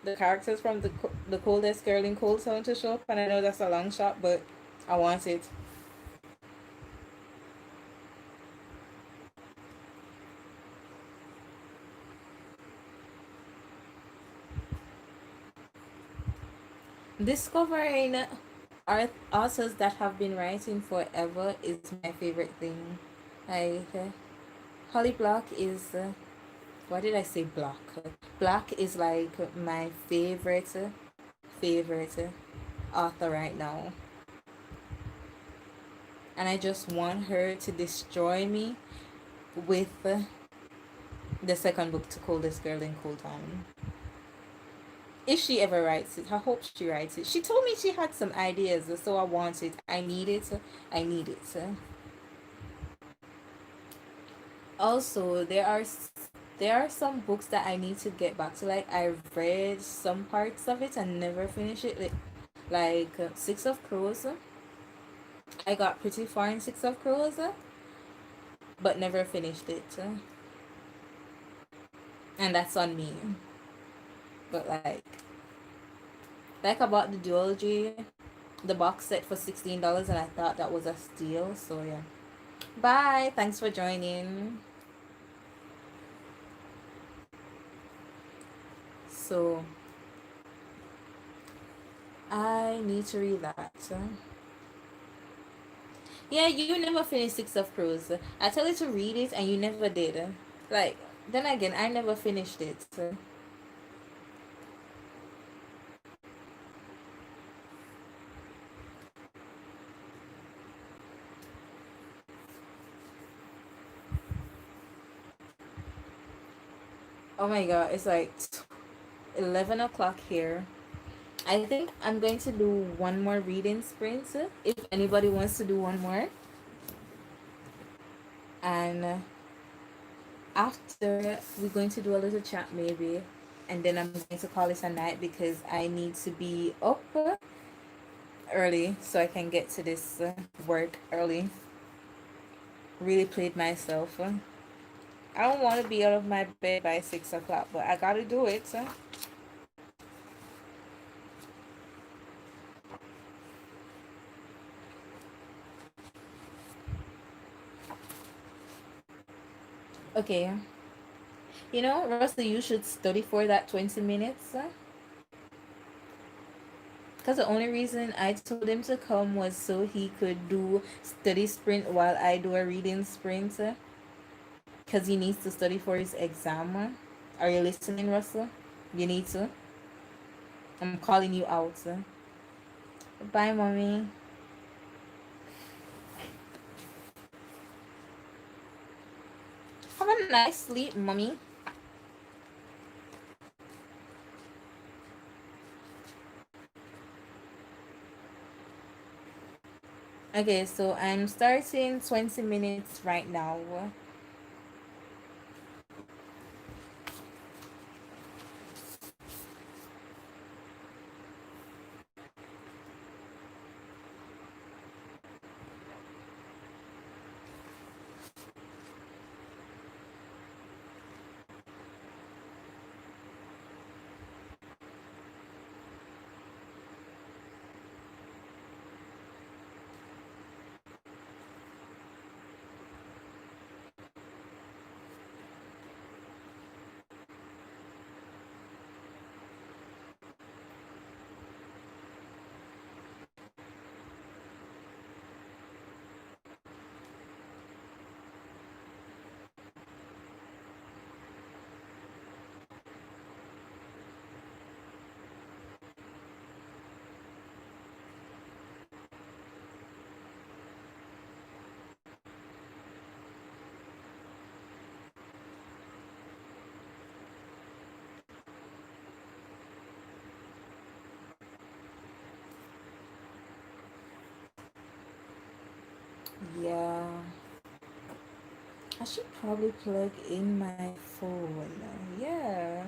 the characters from the Coldest Girl in Cold Town to show up, and I know that's a long shot, but I want it. Discovering authors that have been writing forever is my favorite thing. Like, Holly Block is. Why did I say Block? Black is like my favorite author right now. And I just want her to destroy me with the second book to Coldest Girl in Cold Town. If she ever writes it, I hope she writes it. She told me she had some ideas, so I want it. I need it. I need it. Also, there are some books that I need to get back to. Like, I read some parts of it and never finished it. Like Six of Crows. I got pretty far in Six of Crows, but never finished it. And that's on me. But like I bought the duology, the box set for $16, and I thought that was a steal. So yeah. Bye. Thanks for joining. So I need to read that. Yeah, you never finished Six of Crows. I told you to read it and you never did. Like, then again, I never finished it. Oh my god, it's like 11 o'clock here. I think I'm going to do one more reading sprint if anybody wants to do one more. And after, we're going to do a little chat maybe. And then I'm going to call it a night because I need to be up early so I can get to this work early. Really played myself. I don't want to be out of my bed by 6 o'clock, but I gotta do it. Okay. You know, Russell, you should study for that 20 minutes. Because the only reason I told him to come was so he could do study sprint while I do a reading sprint. Because he needs to study for his exam. Are you listening, Russell? You need to. I'm calling you out. Bye, mommy. Have a nice sleep, mommy. Okay, so I'm starting 20 minutes right now. Yeah, I should probably plug in my phone. Yeah.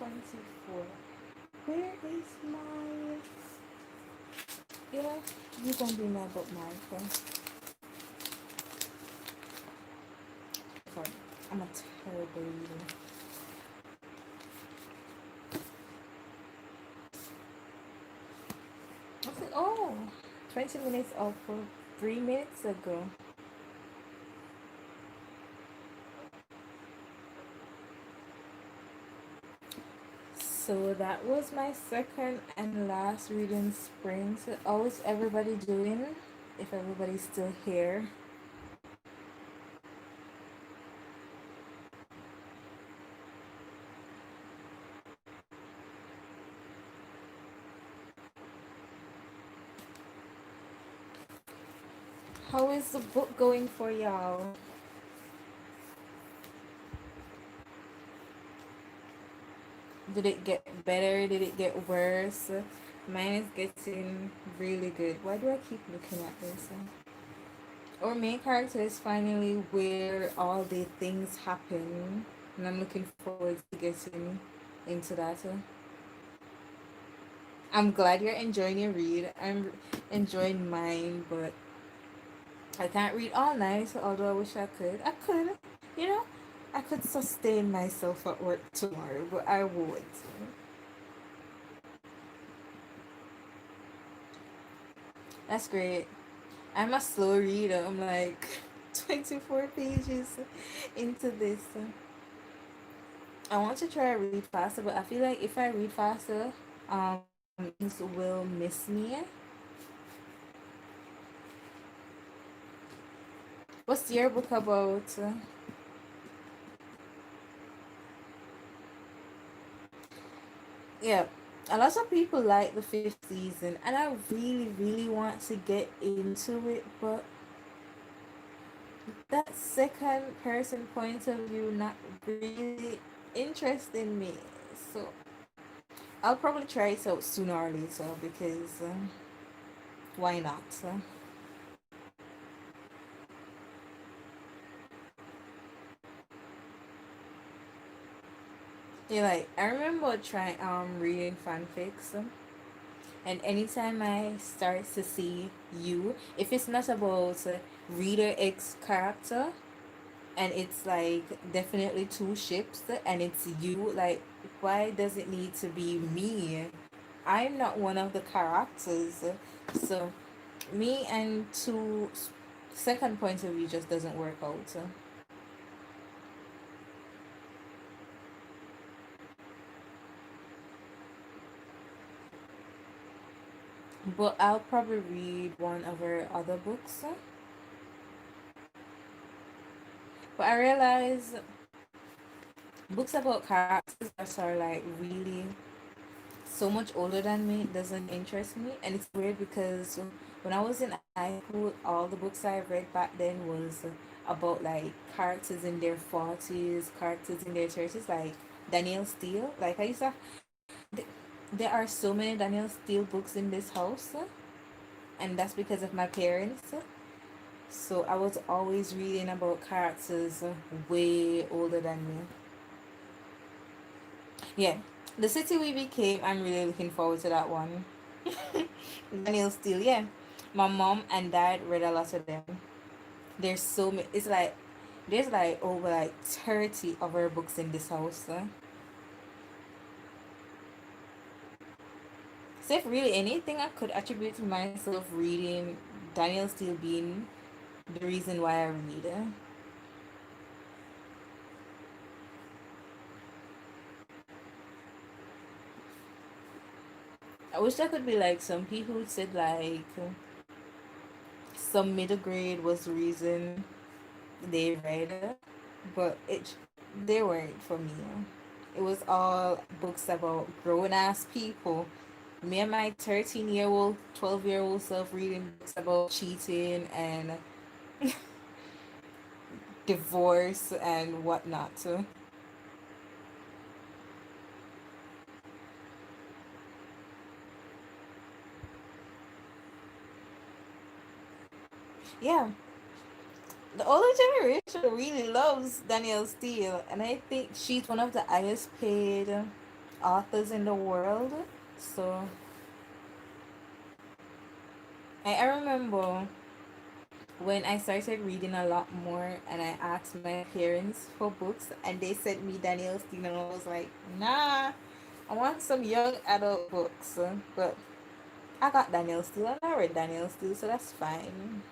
24. Where is my... Yeah, you gonna be my bookmark. Sorry, I'm a terrible reader. What's it? Oh, 20 minutes off for 3 minutes ago. So that was my second and last reading spring. So how's everybody doing? If everybody's still here. How is the book going for y'all? Did it get better? Did it get worse? Mine is getting really good. Why do I keep looking at this? Our main character is finally where all the things happen, and I'm looking forward to getting into that. I'm glad you're enjoying your read. I'm enjoying mine, but I can't read all night, although I wish I could. I could, you know, I could sustain myself at work tomorrow, but I won't. That's great. I'm a slow reader. I'm like 24 pages into this. I want to try to read faster, but I feel like if I read faster, things will miss me. What's your book about? Yeah, a lot of people like the fifth season, and I really, really want to get into it, but that second person point of view not really interesting me. So I'll probably try it out sooner or later because why not? Yeah, like I remember trying reading fanfics, and anytime I start to see you, if it's not about reader X character, and it's like definitely two ships, and it's you, like why does it need to be me? I'm not one of the characters, so me and two second point of view just doesn't work out. But I'll probably read one of her other books. But I realize books about characters that are like really so much older than me doesn't interest me, and it's weird because when I was in high school, all the books I read back then was about like characters in their 40s, characters in their 30s, like Danielle Steele. Like I used to, th- there are so many Danielle Steele books in this house, and that's because of my parents. So I was always reading about characters way older than me. Yeah, The City We Became. I'm really looking forward to that one. Daniel Steele. Yeah, my mom and dad read a lot of them. There's so many. It's like there's like over like 30 of her books in this house. So if really anything I could attribute to myself reading, Daniel Steele being the reason why I read. I wish I could be like some people who said like some middle grade was the reason they read, but they weren't for me. It was all books about grown ass people. Me and my 13-year-old, 12-year-old self reading books about cheating and divorce and whatnot. So, yeah, the older generation really loves Danielle Steele, and I think she's one of the highest paid authors in the world. So I remember when I started reading a lot more and I asked my parents for books and they sent me Danielle Steele and I was like, nah, I want some young adult books. But I got Danielle Steele and I read Danielle Steele, so that's fine.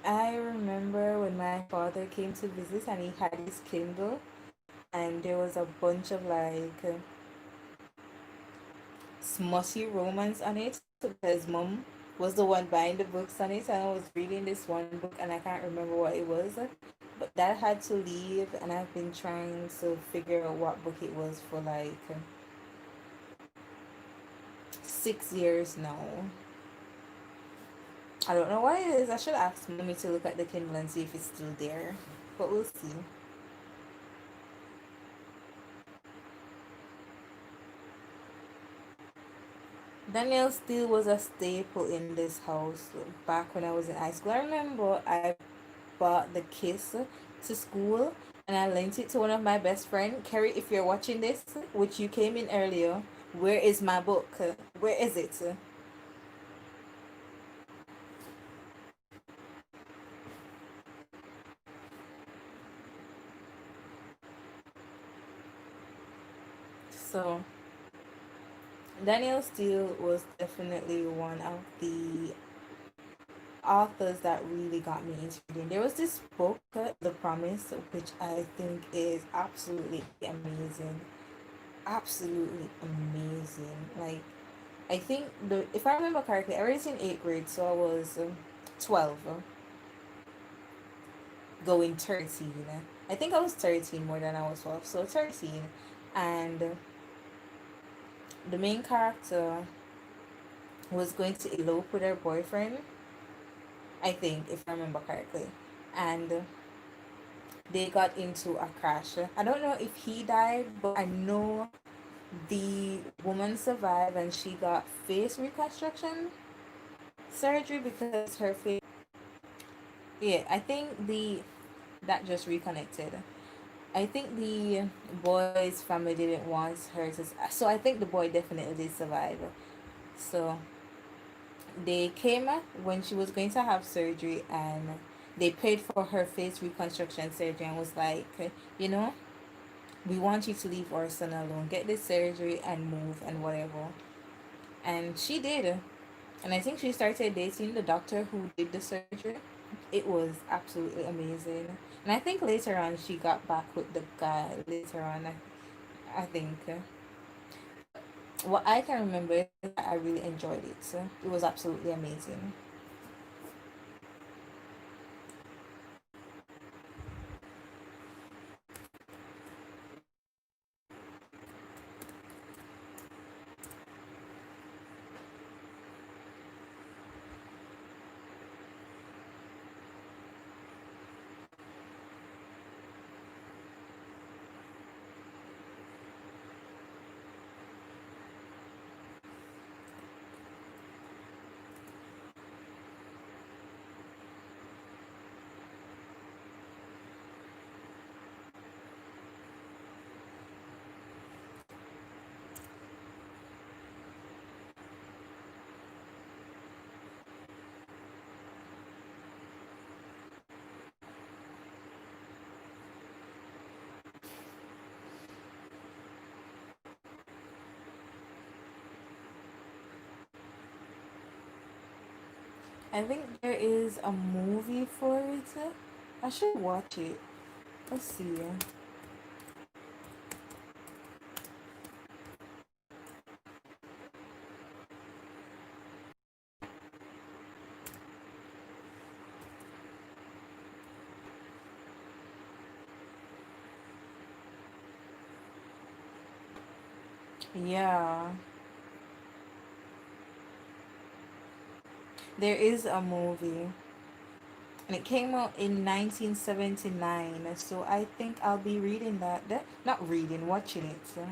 I remember when my father came to visit and he had his Kindle and there was a bunch of like smutty romance on it because mom was the one buying the books on it and I was reading this one book and I can't remember what it was. But that had to leave and I've been trying to figure out what book it was for like 6 years now. I don't know what it is. I should ask mommy to look at the Kindle and see if it's still there. But we'll see. Danielle Steele was a staple in this house back when I was in high school. I remember I bought The Kiss to school and I lent it to one of my best friend. Kerry, if you're watching this, which you came in earlier, where is my book? Where is it? So Danielle Steele was definitely one of the authors that really got me into reading. There was this book, The Promise, which I think is absolutely amazing. Absolutely amazing. Like, I think the if I remember correctly, I read it in eighth grade, so I was 12, going 13. I think I was 13 more than I was 12, so 13. And the main character was going to elope with her boyfriend, I think, if I remember correctly. And they got into a crash. I don't know if he died, but I know the woman survived and she got face reconstruction surgery because her face. Yeah, I think the that just reconnected. I think the boy's family didn't want her to. So I think the boy definitely did survive. So they came when she was going to have surgery and they paid for her face reconstruction surgery and was like, you know, we want you to leave our son alone. Get this surgery and move and whatever. And she did. And I think she started dating the doctor who did the surgery. It was absolutely amazing. And I think later on she got back with the guy later on. I think. What I can remember is that I really enjoyed it. So it was absolutely amazing. I think there is a movie for it. I should watch it. Let's see. Yeah, there is a movie. And it came out in 1979. So I think I'll be reading that. Not reading, watching it. So.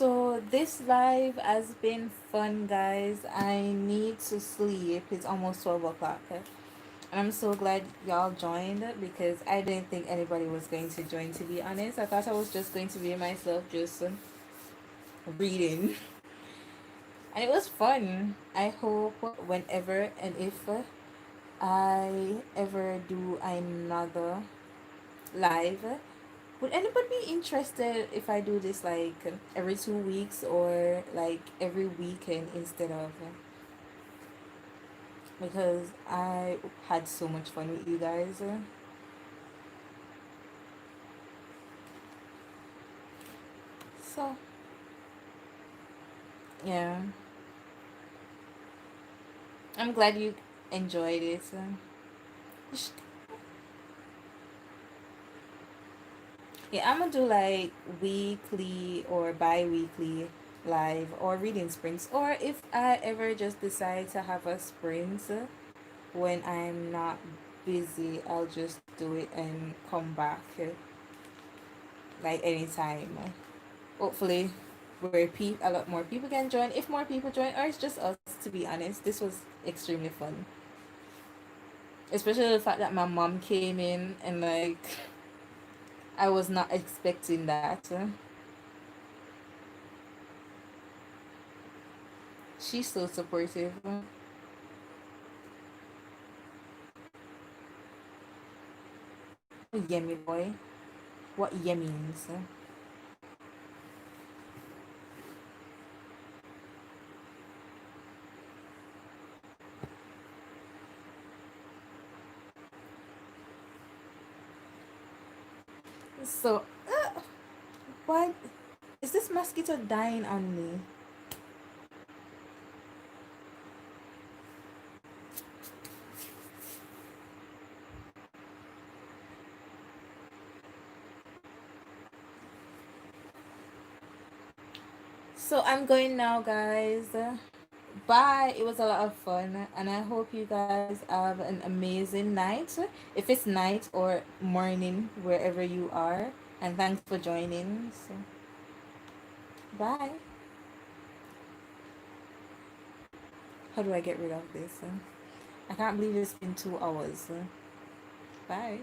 So this live has been fun, guys. I need to sleep. It's almost 12 o'clock. And I'm so glad y'all joined because I didn't think anybody was going to join, to be honest. I thought I was just going to be myself, just reading. And it was fun. I hope whenever and if I ever do another live, would anybody be interested if I do this like every 2 weeks or like every weekend instead of because I had so much fun with you guys. So yeah, I'm glad you enjoyed it. Yeah, I'm gonna do like weekly or bi-weekly live or reading sprints, or if I ever just decide to have a sprint when I'm not busy, I'll just do it and come back like anytime. Hopefully, where a lot more people can join. If more people join, or it's just us. To be honest, this was extremely fun, especially the fact that my mom came in and like I was not expecting that. She's so supportive. Yummy boy. What yummy means? So, what is this mosquito dying on me? So I'm going now, guys. Bye. It was a lot of fun, and I hope you guys have an amazing night. If it's night or morning, wherever you are, and thanks for joining. So, bye. How do I get rid of this? I can't believe it's been 2 hours. Bye.